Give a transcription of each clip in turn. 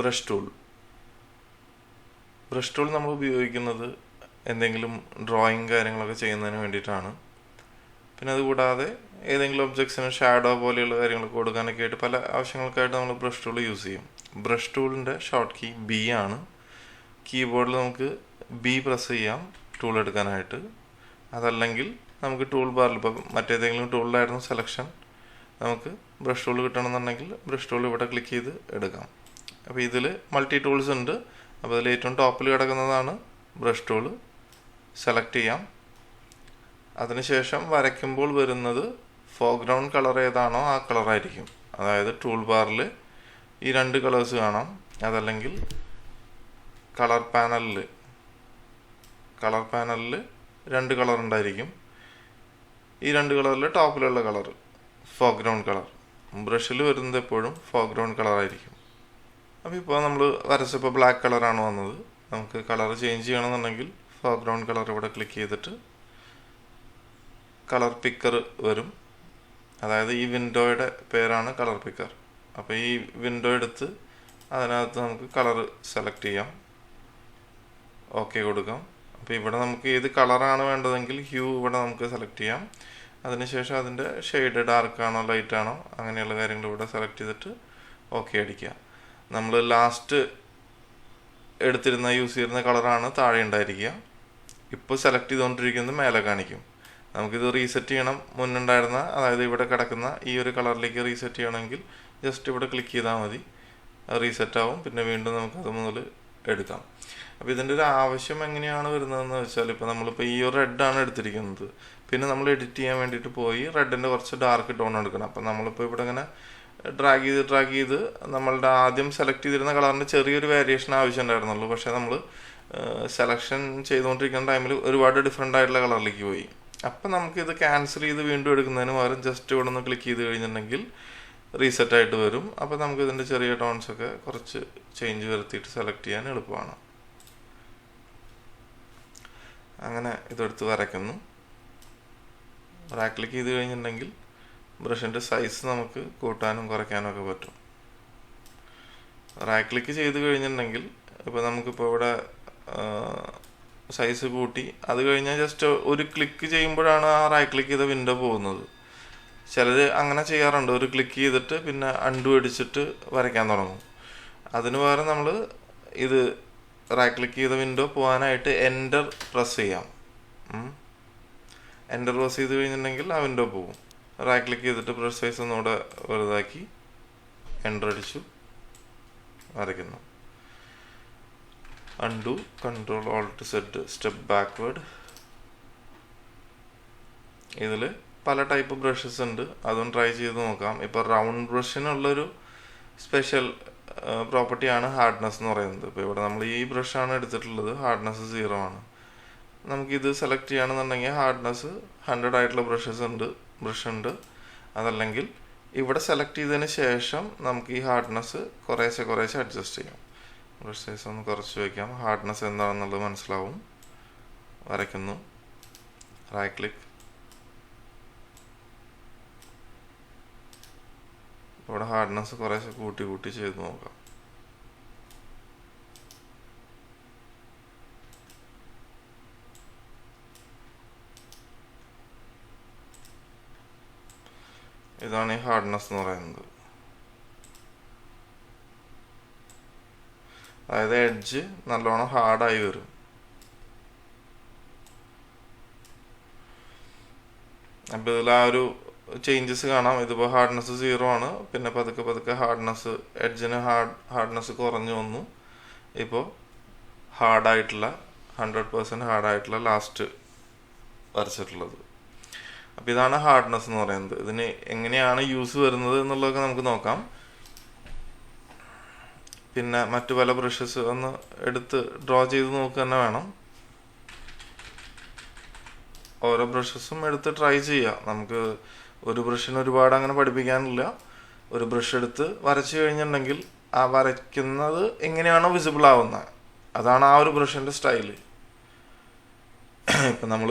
Brush tool. Brush tool നമ്മൾ ഉപയോഗിക്കുന്നത് എന്തെങ്കിലും ഡ്രോയിങ് കാര്യങ്ങളൊക്കെ ചെയ്യുന്നതിന് വേണ്ടിയിട്ടാണ്. പിന്നെ അതുകൂടാതെ ഏതെങ്കിലും ഒബ്ജക്ട്സിന് ഷാഡോ പോലെയുള്ള കാര്യങ്ങളൊക്കെ കൊടുക്കാനൊക്കെ ആയിട്ട് പല ആവശ്യങ്ങൾക്കായിട്ട് നമ്മൾ ബ്രഷ് ടൂൾ യൂസ് ചെയ്യും. ബ്രഷ് ടൂളിൻ്റെ ഷോർട്ട് കീ ബി ആണ്. കീബോർഡിൽ നമുക്ക് ബി പ്രസ് ചെയ്യാം ടൂൾ എടുക്കാനായിട്ട്. അതല്ലെങ്കിൽ നമുക്ക് ടൂൾ ബാറിൽ ഇപ്പോൾ മറ്റേതെങ്കിലും ടൂളിലായിരുന്നു സെലക്ഷൻ, നമുക്ക് ബ്രഷ് ടൂൾ കിട്ടണമെന്നുണ്ടെങ്കിൽ ബ്രഷ് ടൂൾ ഇവിടെ ക്ലിക്ക് ചെയ്ത് എടുക്കാം. അപ്പോൾ ഇതിൽ മൾട്ടി ടൂൾസ് ഉണ്ട്. അപ്പോൾ അതിൽ ഏറ്റവും ടോപ്പിൽ കിടക്കുന്നതാണ് ബ്രഷ് ടൂൾ. സെലക്ട് ചെയ്യാം. അതിനുശേഷം വരയ്ക്കുമ്പോൾ വരുന്നത് ഫോർഗ്രൗണ്ട് കളർ ഏതാണോ ആ കളറായിരിക്കും. അതായത് ടൂൾ ബാറിൽ ഈ 2 കളേഴ്സ് കാണാം. അതല്ലെങ്കിൽ കളർ പാനലിൽ 2 കളർ ഉണ്ടായിരിക്കും. ഈ 2 കളറിൽ ടോപ്പിലുള്ള കളർ ഫോർഗ്രൗണ്ട് കളർ. ബ്രഷിൽ വരുന്നത് എപ്പോഴും ഫോർഗ്രൗണ്ട് കളറായിരിക്കും. അപ്പോൾ ഇപ്പോൾ നമ്മൾ വരച്ചപ്പോൾ ബ്ലാക്ക് കളറാണ് വന്നത്. നമുക്ക് കളർ ചേഞ്ച് ചെയ്യണമെന്നുണ്ടെങ്കിൽ ഫോർഗ്രൗണ്ട് കളർ ഇവിടെ ക്ലിക്ക് ചെയ്തിട്ട് കളർ പിക്കർ വരും. അതായത് ഈ വിൻഡോയുടെ പേരാണ് കളർ പിക്കർ. അപ്പോൾ ഈ വിൻഡോ എടുത്ത് അതിനകത്ത് നമുക്ക് കളർ സെലക്ട് ചെയ്യാം. ഓക്കെ കൊടുക്കാം. അപ്പോൾ ഇവിടെ നമുക്ക് ഏത് കളറാണ് വേണ്ടതെങ്കിൽ ഹ്യൂ ഇവിടെ നമുക്ക് സെലക്ട് ചെയ്യാം. അതിനുശേഷം അതിൻ്റെ ഷെയ്ഡ് ഡാർക്കാണോ ലൈറ്റാണോ അങ്ങനെയുള്ള കാര്യങ്ങൾ ഇവിടെ സെലക്ട് ചെയ്തിട്ട് ഓക്കെ അടിക്കുക. നമ്മൾ ലാസ്റ്റ് യൂസ് ചെയ്തിരുന്ന കളറാണ് താഴെ ഉണ്ടായിരിക്കുക. ഇപ്പോൾ സെലക്ട് ചെയ്തുകൊണ്ടിരിക്കുന്നത് മേലെ കാണിക്കും. നമുക്കിത് റീസെറ്റ് ചെയ്യണം. മുന്നുണ്ടായിരുന്ന അതായത് ഇവിടെ കിടക്കുന്ന ഈ ഒരു കളറിലേക്ക് റീസെറ്റ് ചെയ്യണമെങ്കിൽ ജസ്റ്റ് ഇവിടെ ക്ലിക്ക് ചെയ്താൽ മതി, റീസെറ്റ് ആവും. പിന്നെ വീണ്ടും നമുക്കത് മുതൽ എടുക്കാം. അപ്പോൾ ഇതിൻ്റെ ഒരു ആവശ്യം എങ്ങനെയാണ് വരുന്നതെന്ന് വെച്ചാൽ, ഇപ്പോൾ നമ്മളിപ്പോൾ ഈ ഒരു റെഡാണ് എടുത്തിരിക്കുന്നത്. പിന്നെ നമ്മൾ എഡിറ്റ് ചെയ്യാൻ വേണ്ടിയിട്ട് പോയി റെഡിൻ്റെ കുറച്ച് ഡാർക്ക് ടോൺ എടുക്കണം. അപ്പോൾ നമ്മളിപ്പോൾ ഇവിടെ ഇങ്ങനെ ഡ്രാഗ് ചെയ്ത് നമ്മളുടെ ആദ്യം സെലക്ട് ചെയ്തിരുന്ന കളറിൻ്റെ ചെറിയൊരു വേരിയേഷൻ ആവശ്യം ഉണ്ടായിരുന്നുള്ളൂ. പക്ഷേ നമ്മൾ സെലക്ഷൻ ചെയ്തുകൊണ്ടിരിക്കുന്ന ടൈമിൽ ഒരുപാട് ഡിഫറെൻ്റ് ആയിട്ടുള്ള കളറിലേക്ക് പോയി. അപ്പം നമുക്കിത് ക്യാൻസൽ ചെയ്ത് വീണ്ടും എടുക്കുന്നതിന് പകരം ജസ്റ്റ് ഇവിടെ നിന്ന് ക്ലിക്ക് ചെയ്ത് കഴിഞ്ഞിട്ടുണ്ടെങ്കിൽ റീസെറ്റ് ആയിട്ട് വരും. അപ്പോൾ നമുക്ക് ഇതിൻ്റെ ചെറിയ ടോൺസൊക്കെ കുറച്ച് ചേഞ്ച് വരുത്തിയിട്ട് സെലക്ട് ചെയ്യാൻ എളുപ്പമാണ്. അങ്ങനെ ഇതെടുത്ത് വരയ്ക്കുന്നു. ക്ലിക്ക് ചെയ്ത് കഴിഞ്ഞിട്ടുണ്ടെങ്കിൽ ബ്രഷിൻ്റെ സൈസ് നമുക്ക് കൂട്ടാനും കുറയ്ക്കാനും ഒക്കെ പറ്റും. ക്ലിക്ക് ചെയ്ത് കഴിഞ്ഞിട്ടുണ്ടെങ്കിൽ ഇപ്പോൾ നമുക്കിപ്പോൾ ഇവിടെ സൈസ് കൂട്ടി, അത് കഴിഞ്ഞാൽ ജസ്റ്റ് ഒരു ക്ലിക്ക് ചെയ്യുമ്പോഴാണ് ആ ക്ലിക്ക് ചെയ്ത വിൻഡോ പോകുന്നത്. ചിലർ അങ്ങനെ ചെയ്യാറുണ്ട്, ഒരു ക്ലിക്ക് ചെയ്തിട്ട് പിന്നെ അൺഡു അടിച്ചിട്ട് വരയ്ക്കാൻ തുടങ്ങും. അതിന് പകരം നമ്മൾ ഇത് ക്ലിക്ക് ചെയ്ത വിൻഡോ പോകാനായിട്ട് എൻ്റർ പ്രസ് ചെയ്യാം. എൻ്റർ പ്രസ് ചെയ്ത് കഴിഞ്ഞിട്ടുണ്ടെങ്കിൽ ആ വിൻഡോ പോകും. ക്ലിക്ക് ചെയ്തിട്ട് ബ്രഷ് സൈസ് ഒന്നുകൂടെ വലുതാക്കി എൻ്റർ അടിച്ചു വരയ്ക്കുന്നു. Undo, control Alt set, step backward. ഇതിൽ പല ടൈപ്പ് ബ്രഷസ് ഉണ്ട്, അതും ട്രൈ ചെയ്ത് നോക്കാം. ഇപ്പോൾ റൗണ്ട് ബ്രഷിനുള്ളൊരു സ്പെഷ്യൽ പ്രോപ്പർട്ടിയാണ് ഹാർഡ്നെസ് എന്ന് പറയുന്നത്. ഇപ്പോൾ ഇവിടെ നമ്മൾ ഈ ബ്രഷാണ് എടുത്തിട്ടുള്ളത്, ഹാർഡ്നെസ് 0 ആണ്. നമുക്കിത് സെലക്ട് ചെയ്യുകയാണെന്നുണ്ടെങ്കിൽ ഹാർഡ്നെസ് 100 ആയിട്ടുള്ള ബ്രഷ് ഉണ്ട്. അതല്ലെങ്കിൽ ഇവിടെ സെലക്ട് ചെയ്തതിന് ശേഷം നമുക്ക് ഈ ഹാർഡ്നെസ് കുറേശ്ശെ അഡ്ജസ്റ്റ് ചെയ്യാം. ബ്രഷ് സൈസ് ഒന്ന് കുറച്ച് വയ്ക്കാം, ഹാർഡ്നെസ് എന്താണെന്നുള്ളത് മനസ്സിലാവും. വരയ്ക്കുന്നു. ക്ലിക്ക്. ഇവിടെ ഹാർഡ്നെസ് കുറേശ്ശെ കൂട്ടി ചെയ്ത് നോക്കാം. ഇതാണ് ഈ ഹാർഡ്നെസ് എന്ന് പറയുന്നത്. അതായത് എഡ്ജ് നല്ലോണം ഹാർഡായി വരും. അപ്പോൾ ഇതിൽ ആ ഒരു ചേഞ്ചസ് കാണാം. ഇതിപ്പോൾ ഹാർഡ്നെസ് 0 ആണ്. പിന്നെ പതുക്കെ ഹാർഡ്നെസ്, എഡ്ജിന് ഹാർഡ്നെസ് കുറഞ്ഞു വന്നു. ഇപ്പോൾ ഹാർഡായിട്ടുള്ള 100% ഹാർഡായിട്ടുള്ള ലാസ്റ്റ് വരച്ചിട്ടുള്ളത്. അപ്പോൾ ഇതാണ് ഹാർഡ്നെസ് എന്ന് പറയുന്നത്. ഇതിന് എങ്ങനെയാണ് യൂസ് വരുന്നത് എന്നുള്ളതൊക്കെ നമുക്ക് നോക്കാം. പിന്നെ മറ്റു പല ബ്രഷസ് ഒന്ന് എടുത്ത് ഡ്രോ ചെയ്ത് നോക്കുക തന്നെ വേണം. ഓരോ ബ്രഷസും എടുത്ത് ട്രൈ ചെയ്യുക. നമുക്ക് ഒരു ബ്രഷിന് ഒരുപാട് അങ്ങനെ പഠിപ്പിക്കാനില്ല. ഒരു ബ്രഷ് എടുത്ത് വരച്ചു കഴിഞ്ഞിട്ടുണ്ടെങ്കിൽ ആ വരയ്ക്കുന്നത് എങ്ങനെയാണോ വിസിബിൾ ആവുന്നത് അതാണ് ആ ഒരു ബ്രഷിൻ്റെ സ്റ്റൈല്. ഇപ്പം നമ്മൾ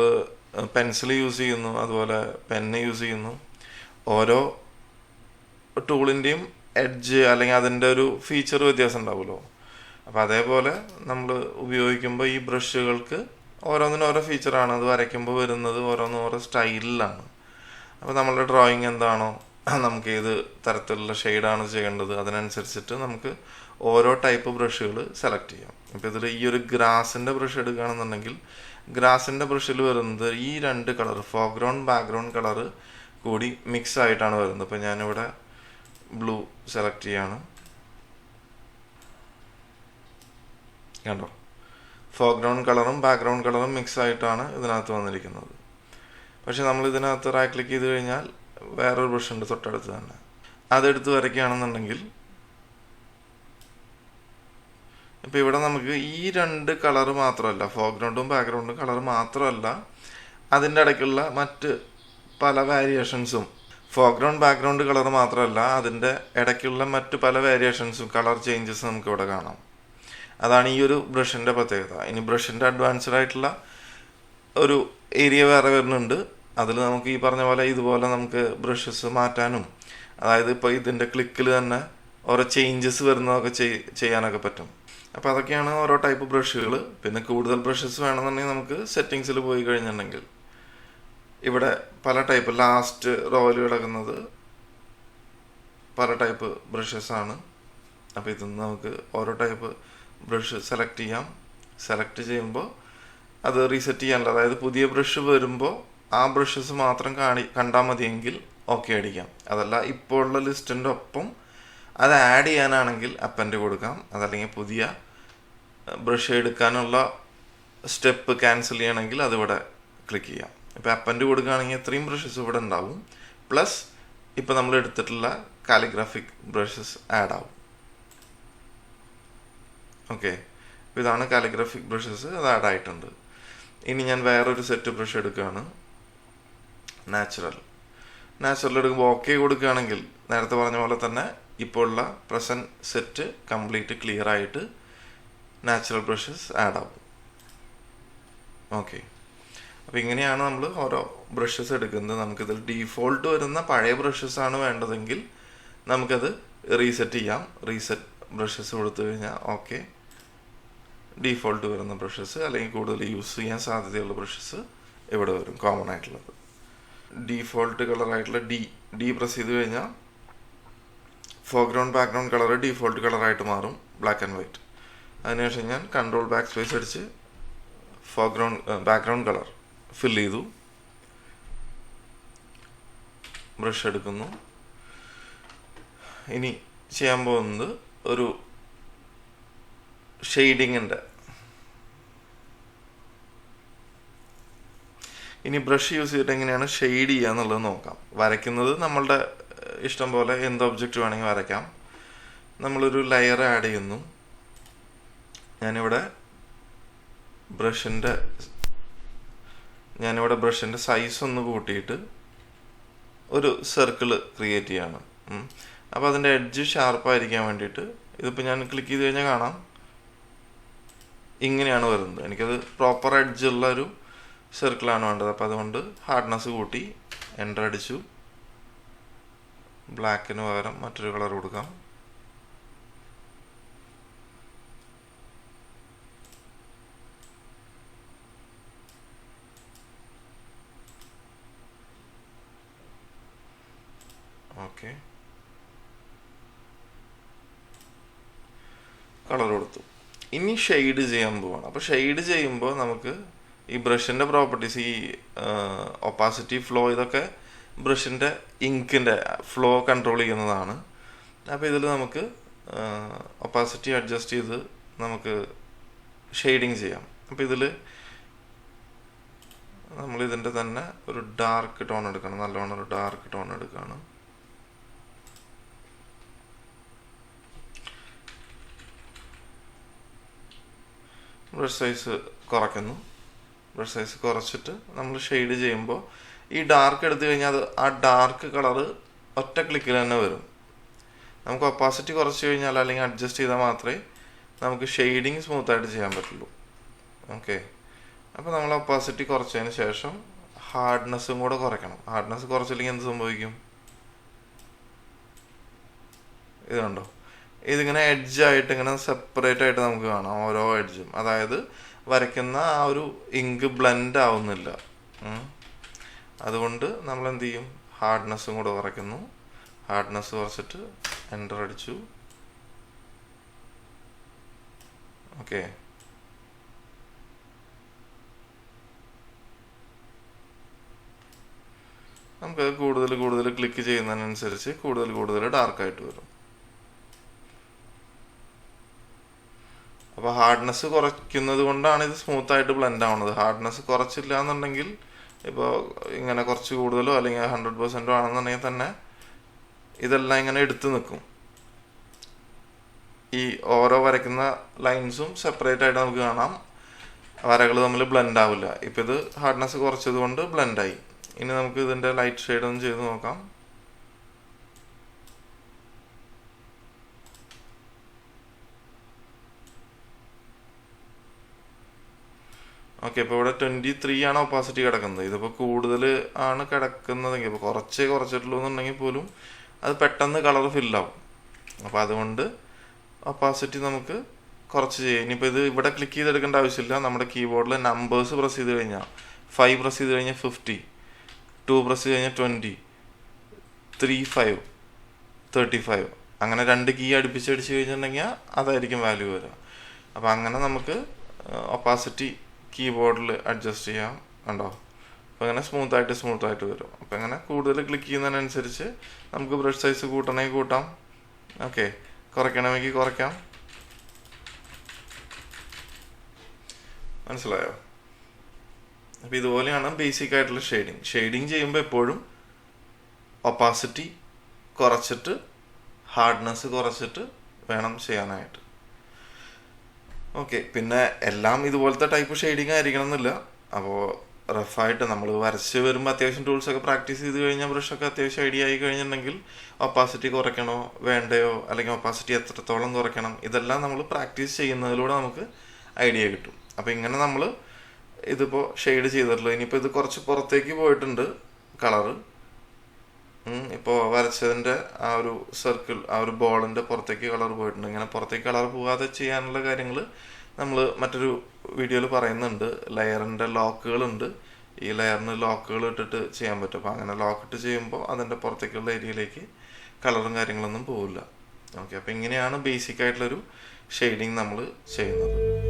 പെൻസിൽ യൂസ് ചെയ്യുന്നു, അതുപോലെ പെന്ന് യൂസ് ചെയ്യുന്നു. ഓരോ ടൂളിൻ്റെയും എഡ്ജ് അല്ലെങ്കിൽ അതിൻ്റെ ഒരു ഫീച്ചർ വ്യത്യാസം ഉണ്ടാവുമല്ലോ. അപ്പോൾ അതേപോലെ നമ്മൾ ഉപയോഗിക്കുമ്പോൾ ഈ ബ്രഷുകൾക്ക് ഓരോന്നിനും ഓരോ ഫീച്ചറാണ്. അത് വരയ്ക്കുമ്പോൾ വരുന്നത് ഓരോന്നും ഓരോ സ്റ്റൈലിലാണ്. അപ്പോൾ നമ്മളുടെ ഡ്രോയിങ് എന്താണോ, നമുക്ക് ഏത് തരത്തിലുള്ള ഷെയ്ഡാണ് ചെയ്യേണ്ടത്, അതിനനുസരിച്ചിട്ട് നമുക്ക് ഓരോ ടൈപ്പ് ബ്രഷുകൾ സെലക്ട് ചെയ്യാം. ഇപ്പോൾ ഇതിൽ ഈ ഒരു ഗ്രാസിൻ്റെ ബ്രഷ് എടുക്കുകയാണെന്നുണ്ടെങ്കിൽ ഗ്രാസിൻ്റെ ബ്രഷിൽ വരുന്നത് ഈ 2 കളർ, ഫോർഗ്രൗണ്ട് ബാക്ക്ഗ്രൗണ്ട് കളറ് കൂടി മിക്സ് ആയിട്ടാണ് വരുന്നത്. ഇപ്പോൾ ഞാനിവിടെ ബ്ലൂ സെലക്ട് ചെയ്യാണ്. കണ്ടോ, ഫോർഗ്രൗണ്ട് കളറും ബാക്ക്ഗ്രൗണ്ട് കളറും മിക്സ് ആയിട്ടാണ് ഇതിനകത്ത് വന്നിരിക്കുന്നത്. പക്ഷെ നമ്മൾ ഇതിനകത്ത് റൈറ്റ് ക്ലിക്ക് ചെയ്ത് കഴിഞ്ഞാൽ വേറൊരു ബ്രഷ് ഉണ്ട് തൊട്ടടുത്ത് തന്നെ, അതെടുത്ത് വരയ്ക്കുകയാണെന്നുണ്ടെങ്കിൽ ഇപ്പോൾ ഇവിടെ നമുക്ക് ഈ 2 കളറ് മാത്രമല്ല, ഫോർഗ്രൗണ്ടും ബാക്ക്ഗ്രൗണ്ടും കളർ മാത്രമല്ല, അതിൻ്റെ ഇടയ്ക്കുള്ള മറ്റ് പല വേരിയേഷൻസും, ഫോർഗ്രൗണ്ട് ബാക്ക്ഗ്രൗണ്ട് കളർ മാത്രമല്ല അതിൻ്റെ ഇടയ്ക്കുള്ള മറ്റ് പല വേരിയേഷൻസും, കളർ ചേഞ്ചസ് നമുക്ക് ഇവിടെ കാണാം. അതാണ് ഈ ഒരു ബ്രഷിൻ്റെ പ്രത്യേകത. ഇനി ബ്രഷിൻ്റെ അഡ്വാൻസ്ഡ് ആയിട്ടുള്ള ഒരു ഏരിയ വേറെ വരുന്നുണ്ട്. അതിൽ നമുക്ക് ഈ പറഞ്ഞ പോലെ ഇതുപോലെ നമുക്ക് ബ്രഷസ് മാറ്റാനും, അതായത് ഇപ്പോൾ ഇതിൻ്റെ ക്ലിക്കിൽ തന്നെ ഓരോ ചേഞ്ചസ് വരുന്നതൊക്കെ ചെയ്യാനൊക്കെ പറ്റും. അപ്പോൾ അതൊക്കെയാണ് ഓരോ ടൈപ്പ് ബ്രഷുകൾ. പിന്നെ കൂടുതൽ ബ്രഷസ് വേണമെന്നുണ്ടെങ്കിൽ നമുക്ക് സെറ്റിങ്സിൽ പോയി കഴിഞ്ഞിട്ടുണ്ടെങ്കിൽ ഇവിടെ പല ടൈപ്പ്, ലാസ്റ്റ് റോയിൽ കിടക്കുന്നത് പല ടൈപ്പ് ബ്രഷസ് ആണ്. അപ്പോൾ ഇതിൽ നിന്ന് നമുക്ക് ഓരോ ടൈപ്പ് ബ്രഷ് സെലക്ട് ചെയ്യാം. സെലക്ട് ചെയ്യുമ്പോൾ അത് റീസെറ്റ് ചെയ്യാനുള്ള, അതായത് പുതിയ ബ്രഷ് വരുമ്പോൾ ആ ബ്രഷസ് മാത്രം കണ്ടാൽ മതിയെങ്കിൽ ഓക്കെ അടിക്കാം. അതല്ല ഇപ്പോൾ ഉള്ള ലിസ്റ്റിൻ്റെ ഒപ്പം അത് ആഡ് ചെയ്യാനാണെങ്കിൽ അപ്പൻഡ് കൊടുക്കാം. അതല്ലെങ്കിൽ പുതിയ ബ്രഷ് എടുക്കാനുള്ള സ്റ്റെപ്പ് ക്യാൻസൽ ചെയ്യണമെങ്കിൽ അതിവിടെ ക്ലിക്ക് ചെയ്യാം. ഇപ്പോൾ അപ്പൻഡ് കൊടുക്കുകയാണെങ്കിൽ ഇത്രയും ബ്രഷസ് ഇവിടെ ഉണ്ടാവും. പ്ലസ് ഇപ്പോൾ നമ്മൾ എടുത്തിട്ടുള്ള കാലിഗ്രാഫിക് ബ്രഷസ് ആഡ് ആവും. ഓക്കെ, അപ്പോൾ ഇതാണ് കാലിഗ്രാഫിക് ബ്രഷസ്, അത് ആഡ് ആയിട്ടുണ്ട്. ഇനി ഞാൻ വേറൊരു സെറ്റ് ബ്രഷ് എടുക്കുകയാണ്, നാച്ചുറൽ എടുക്കുമ്പോൾ ഓക്കെ കൊടുക്കുകയാണെങ്കിൽ നേരത്തെ പറഞ്ഞ പോലെ തന്നെ ഇപ്പോൾ ഉള്ള പ്രസൻറ്റ് സെറ്റ് കംപ്ലീറ്റ് ക്ലിയർ ആയിട്ട് നാച്ചുറൽ ബ്രഷസ് ആഡ് ആവും. ഓക്കെ, അപ്പോൾ ഇങ്ങനെയാണ് നമ്മൾ ഓരോ ബ്രഷസ് എടുക്കുന്നത്. നമുക്കിതിൽ ഡീഫോൾട്ട് വരുന്ന പഴയ ബ്രഷസ് ആണ് വേണ്ടതെങ്കിൽ നമുക്കത് റീസെറ്റ് ചെയ്യാം. റീസെറ്റ് ബ്രഷസ് കൊടുത്തു കഴിഞ്ഞാൽ ഓക്കെ, ഡീഫോൾട്ട് വരുന്ന ബ്രഷസ് അല്ലെങ്കിൽ കൂടുതൽ യൂസ് ചെയ്യാൻ സാധ്യതയുള്ള ബ്രഷസ് ഇവിടെ വരും, കോമൺ ആയിട്ടുള്ളത്. ഡീഫോൾട്ട് കളറായിട്ടുള്ള ഡി പ്രസ് ചെയ്ത് കഴിഞ്ഞാൽ ഫോർഗ്രൗണ്ട് ബാക്ക്ഗ്രൗണ്ട് കളർ ഡീഫോൾട്ട് കളറായിട്ട് മാറും, ബ്ലാക്ക് ആൻഡ് വൈറ്റ്. അതിനുശേഷം ഞാൻ കൺട്രോൾ ബാക്ക് സ്പേസ് അടിച്ച് ബാക്ക്ഗ്രൗണ്ട് കളർ ഫിൽ ചെയ്തു. ബ്രഷ് എടുക്കുന്നു. ഇനി ചെയ്യാൻ പോകുന്നത് ഒരു ഷെയ്ഡിങ്ങിൻ്റെ, ഇനി ബ്രഷ് യൂസ് ചെയ്തിട്ട് എങ്ങനെയാണ് ഷെയ്ഡ് ചെയ്യുക എന്നുള്ളത് നോക്കാം. വരയ്ക്കുന്നത് നമ്മളുടെ ഇഷ്ടം പോലെ എന്ത് ഒബ്ജക്റ്റ് വേണമെങ്കിൽ വരയ്ക്കാം. നമ്മളൊരു ലെയർ ആഡ് ചെയ്യുന്നു. ഞാനിവിടെ ബ്രഷിൻ്റെ സൈസ് ഒന്ന് കൂട്ടിയിട്ട് ഒരു സർക്കിൾ ക്രിയേറ്റ് ചെയ്യാണ്. അപ്പോൾ അതിൻ്റെ എഡ്ജ് ഷാർപ്പായിരിക്കാൻ വേണ്ടിയിട്ട് ഇതിപ്പോൾ ഞാൻ ക്ലിക്ക് ചെയ്ത് കഴിഞ്ഞാൽ കാണാം ഇങ്ങനെയാണ് വരുന്നത്. എനിക്കത് പ്രോപ്പർ എഡ്ജുള്ള ഒരു സർക്കിളാണ് വേണ്ടത്. അപ്പോൾ അതുകൊണ്ട് ഹാർഡ്നെസ് കൂട്ടി എൻ്റർ അടിച്ചു. ബ്ലാക്കിന് പകരം മറ്റൊരു കളർ കൊടുക്കാം. ഓക്കെ, കളർ കൊടുത്തു. ഇനി ഷെയ്ഡ് ചെയ്യാൻ പോവാണ്. അപ്പോൾ ഷെയ്ഡ് ചെയ്യുമ്പോൾ നമുക്ക് ഈ ബ്രഷിൻ്റെ പ്രോപ്പർട്ടീസ്, ഈ ഒപ്പാസിറ്റി, ഫ്ലോ, ഇതൊക്കെ ബ്രഷിൻ്റെ ഇങ്കിൻ്റെ ഫ്ലോ കൺട്രോൾ ചെയ്യുന്നതാണ്. അപ്പോൾ ഇതിൽ നമുക്ക് ഒപ്പാസിറ്റി അഡ്ജസ്റ്റ് ചെയ്ത് നമുക്ക് ഷെയ്ഡിങ് ചെയ്യാം. അപ്പോൾ ഇതിൽ നമ്മളിതിൻ്റെ തന്നെ ഒരു ഡാർക്ക് ടോൺ എടുക്കണം. നല്ലോണം ഒരു ഡാർക്ക് ടോൺ എടുക്കുകയാണ്. ബ്രഷ് സൈസ് കുറയ്ക്കുന്നു. ബ്രഷ് സൈസ് കുറച്ചിട്ട് നമ്മൾ ഷെയ്ഡ് ചെയ്യുമ്പോൾ ഈ ഡാർക്ക് എടുത്തു കഴിഞ്ഞാൽ അത് ആ ഡാർക്ക് കളറ് ഒറ്റ ക്ലിക്കിൽ തന്നെ വരും. നമുക്ക് ഒപ്പാസിറ്റി കുറച്ച് കഴിഞ്ഞാൽ അല്ലെങ്കിൽ അഡ്ജസ്റ്റ് ചെയ്താൽ മാത്രമേ നമുക്ക് ഷെയ്ഡിങ് സ്മൂത്തായിട്ട് ചെയ്യാൻ പറ്റുള്ളൂ. ഓക്കെ, അപ്പോൾ നമ്മൾ ഒപ്പാസിറ്റി കുറച്ചതിന് ശേഷം ഹാർഡ്നെസ്സും കൂടെ കുറയ്ക്കണം. ഹാർഡ്നെസ് കുറച്ചില്ലെങ്കിൽ എന്ത് സംഭവിക്കും? ഇത് കണ്ടോ, ഇതിങ്ങനെ എഡ്ജായിട്ട് ഇങ്ങനെ സെപ്പറേറ്റ് ആയിട്ട് നമുക്ക് കാണാം ഓരോ എഡ്ജും. അതായത് വരയ്ക്കുന്ന ആ ഒരു ഇങ്ക് ബ്ലെൻഡ് ആവുന്നില്ല. അതുകൊണ്ട് നമ്മൾ എന്ത് ചെയ്യും, ഹാർഡ്നെസ്സും കൂടെ കുറയ്ക്കുന്നു. ഹാർഡ്നെസ് കുറച്ചിട്ട് എൻ്റർ അടിച്ചു. ഓക്കെ, നമുക്ക് കൂടുതൽ കൂടുതൽ ക്ലിക്ക് ചെയ്യുന്നതിനനുസരിച്ച് കൂടുതൽ ഡാർക്കായിട്ട് വരും. അപ്പോൾ ഹാർഡ്നെസ് കുറയ്ക്കുന്നത് കൊണ്ടാണ് ഇത് സ്മൂത്തായിട്ട് ബ്ലെൻഡ് ആവുന്നത്. ഹാർഡ്നെസ് കുറച്ചില്ല എന്നുണ്ടെങ്കിൽ, ഇപ്പോൾ ഇങ്ങനെ കുറച്ച് കൂടുതലോ അല്ലെങ്കിൽ 100% ആണെന്നുണ്ടെങ്കിൽ തന്നെ ഇതെല്ലാം ഇങ്ങനെ എടുത്ത് നിൽക്കും. ഈ ഓരോ വരയ്ക്കുന്ന ലൈൻസും സെപ്പറേറ്റ് ആയിട്ട് നമുക്ക് കാണാം, വരകൾ തമ്മിൽ ബ്ലെൻഡ് ആവില്ല. ഇപ്പം ഇത് ഹാർഡ്നെസ് കുറച്ചത് കൊണ്ട് ബ്ലെൻഡായി. ഇനി നമുക്ക് ഇതിൻ്റെ ലൈറ്റ് ഷെയ്ഡ് ഒന്ന് ചെയ്ത് നോക്കാം. ഓക്കെ, ഇപ്പോൾ ഇവിടെ 23 ആണ് ഒപ്പാസിറ്റി കിടക്കുന്നത്. ഇതിപ്പോൾ കൂടുതൽ ആണ് കിടക്കുന്നതെങ്കിൽ, ഇപ്പോൾ കുറച്ചിട്ടുള്ളൂ എന്നുണ്ടെങ്കിൽ പോലും അത് പെട്ടെന്ന് കളർ ഫില്ലാവും. അപ്പോൾ അതുകൊണ്ട് ഒപ്പാസിറ്റി നമുക്ക് കുറച്ച് ചെയ്യാം. ഇനിയിപ്പോൾ ഇത് ഇവിടെ ക്ലിക്ക് ചെയ്തെടുക്കേണ്ട ആവശ്യമില്ല. നമ്മുടെ കീബോർഡിൽ നമ്പേഴ്സ് പ്രസ് ചെയ്ത് കഴിഞ്ഞാൽ 5 പ്രസ് ചെയ്ത് കഴിഞ്ഞാൽ 50, 2 പ്രസ് ചെയ്ത് കഴിഞ്ഞാൽ 20, 3, 5, 35, അങ്ങനെ 2 കീ അടുപ്പിച്ച് കഴിഞ്ഞിട്ടുണ്ടെങ്കിൽ അതായിരിക്കും വാല്യൂ വരിക. അപ്പോൾ അങ്ങനെ നമുക്ക് ഒപ്പാസിറ്റി കീബോർഡിൽ അഡ്ജസ്റ്റ് ചെയ്യാം. കണ്ടോ, അപ്പോൾ അങ്ങനെ സ്മൂത്തായിട്ട് വരും. അപ്പോൾ അങ്ങനെ കൂടുതൽ ക്ലിക്ക് ചെയ്യുന്നതിനനുസരിച്ച് നമുക്ക് ബ്രഷ് സൈസ് കൂട്ടണമെങ്കിൽ കൂട്ടാം, ഓക്കെ, കുറയ്ക്കണമെങ്കിൽ കുറയ്ക്കാം. മനസ്സിലായോ? അപ്പോൾ ഇതുപോലെയാണ് ബേസിക് ആയിട്ടുള്ള ഷെയ്ഡിങ് ചെയ്യുമ്പോൾ എപ്പോഴും ഒപ്പാസിറ്റി കുറച്ചിട്ട് ഹാർഡ്നെസ് കുറച്ചിട്ട് വേണം ചെയ്യാനായിട്ട്. ഓക്കെ, പിന്നെ എല്ലാം ഇതുപോലത്തെ ടൈപ്പ് ഷെയ്ഡിങ് ആയിരിക്കണം എന്നില്ല. അപ്പോൾ റഫായിട്ട് നമ്മൾ വരച്ച് വരുമ്പോൾ അത്യാവശ്യം ടൂൾസൊക്കെ പ്രാക്ടീസ് ചെയ്ത് കഴിഞ്ഞാൽ ബ്രഷൊക്കെ അത്യാവശ്യം ഐഡിയ ആയി കഴിഞ്ഞിട്ടുണ്ടെങ്കിൽ ഒപ്പാസിറ്റി കുറയ്ക്കണോ വേണ്ടയോ, അല്ലെങ്കിൽ ഒപ്പാസിറ്റി എത്രത്തോളം കുറയ്ക്കണം, ഇതെല്ലാം നമ്മൾ പ്രാക്ടീസ് ചെയ്യുന്നതിലൂടെ നമുക്ക് ഐഡിയ കിട്ടും. അപ്പോൾ ഇങ്ങനെ നമ്മൾ ഇതിപ്പോൾ ഷെയ്ഡ് ചെയ്തിട്ടുള്ളൂ. ഇനിയിപ്പോൾ ഇത് കുറച്ച് പുറത്തേക്ക് പോയിട്ടുണ്ട് കളറ്. ഇപ്പോൾ വരച്ചതിൻ്റെ ആ ഒരു സർക്കിൾ, ആ ഒരു ബോളിൻ്റെ പുറത്തേക്ക് കളർ പോയിട്ടുണ്ട്. ഇങ്ങനെ പുറത്തേക്ക് കളർ പോകാതെ ചെയ്യാനുള്ള കാര്യങ്ങൾ നമ്മൾ മറ്റൊരു വീഡിയോയിൽ പറയുന്നുണ്ട്. ലെയറിൻ്റെ ലോക്കുകളുണ്ട്, ഈ ലെയറിന് ലോക്കുകൾ ഇട്ടിട്ട് ചെയ്യാൻ പറ്റും. അപ്പോൾ അങ്ങനെ ലോക്ക് ഇട്ട് ചെയ്യുമ്പോൾ അതിൻ്റെ പുറത്തേക്കുള്ള ഏരിയയിലേക്ക് കളറും കാര്യങ്ങളൊന്നും പോവില്ല. ഓക്കെ, അപ്പോൾ ഇങ്ങനെയാണ് ബേസിക് ആയിട്ടുള്ളൊരു ഷെയ്ഡിങ് നമ്മൾ ചെയ്യുന്നത്.